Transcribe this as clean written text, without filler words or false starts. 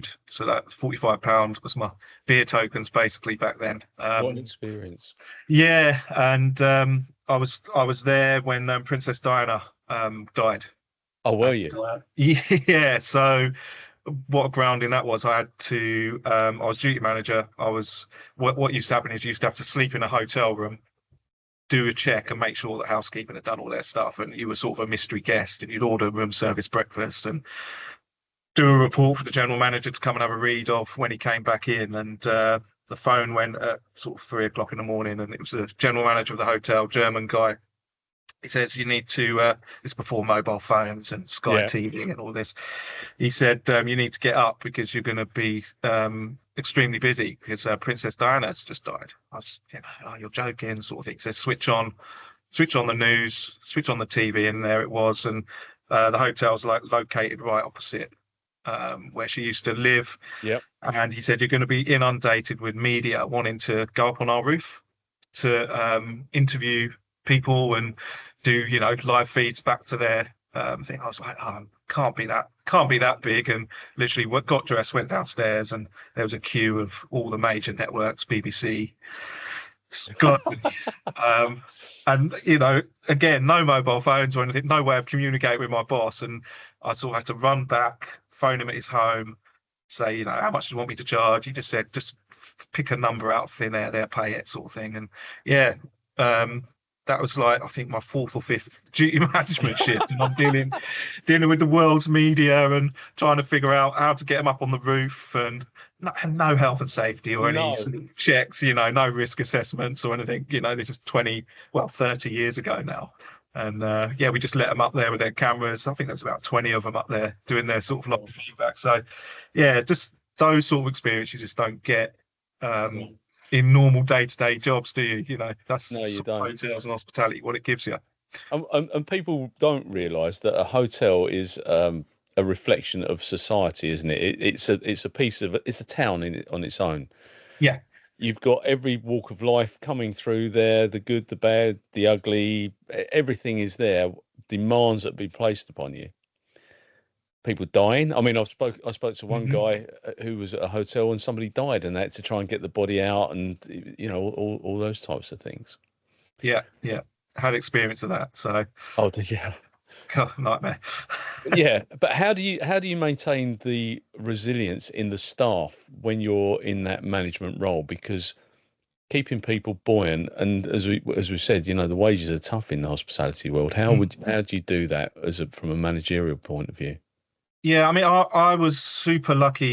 food. So that £45 was my beer tokens basically back then. What an experience. Yeah, and I was there when Princess Diana died. Oh, were you? Yeah, so what a grounding that was. I had to I was duty manager. I was what used to happen is you used to have to sleep in a hotel room, do a check and make sure that housekeeping had done all their stuff, and you were sort of a mystery guest, and you'd order room service breakfast and do a report for the general manager to come and have a read of when he came back in. And the phone went at sort of 3 o'clock in the morning, and it was the general manager of the hotel, German guy. He says, you need to, it's before mobile phones and Sky TV and all this. He said, you need to get up because you're going to be extremely busy because Princess Diana's just died. I was, oh, you're joking, sort of thing. He says, switch on the news, switch on the TV, and there it was. And the hotel's located right opposite where she used to live. Yep. And he said, you're going to be inundated with media wanting to go up on our roof to interview people and do live feeds back to their thing. I was like, oh, can't be that big. And literally got dressed, went downstairs, and there was a queue of all the major networks, BBC, Sky, and again, no mobile phones or anything, no way of communicating with my boss. And I sort of had to run back, phone him at his home, say, how much do you want me to charge? He just said, just pick a number out of thin air, they'll pay it, sort of thing. And yeah, that was like, I think, my fourth or fifth duty management shift, and I'm dealing with the world's media and trying to figure out how to get them up on the roof, and no health and safety or any checks, no risk assessments or anything. This is 30 years ago now. And we just let them up there with their cameras. I think there's about 20 of them up there doing their sort of live feedback. So yeah, just those sort of experiences you just don't get in normal day-to-day jobs, do you? That's hotels and hospitality, what it gives you. And people don't realise that a hotel is a reflection of society, isn't it? It's a town on its own. Yeah. You've got every walk of life coming through there, the good, the bad, the ugly, everything is there, demands that be placed upon you. People dying. I mean, I spoke to one guy who was at a hotel and somebody died, and they had to try and get the body out, and all those types of things. Yeah, had experience of that. So. Oh, did you? God, nightmare. Yeah, but how do you maintain the resilience in the staff when you're in that management role? Because keeping people buoyant, and as we said, the wages are tough in the hospitality world. How do you do that from a managerial point of view? Yeah, I mean, I was super lucky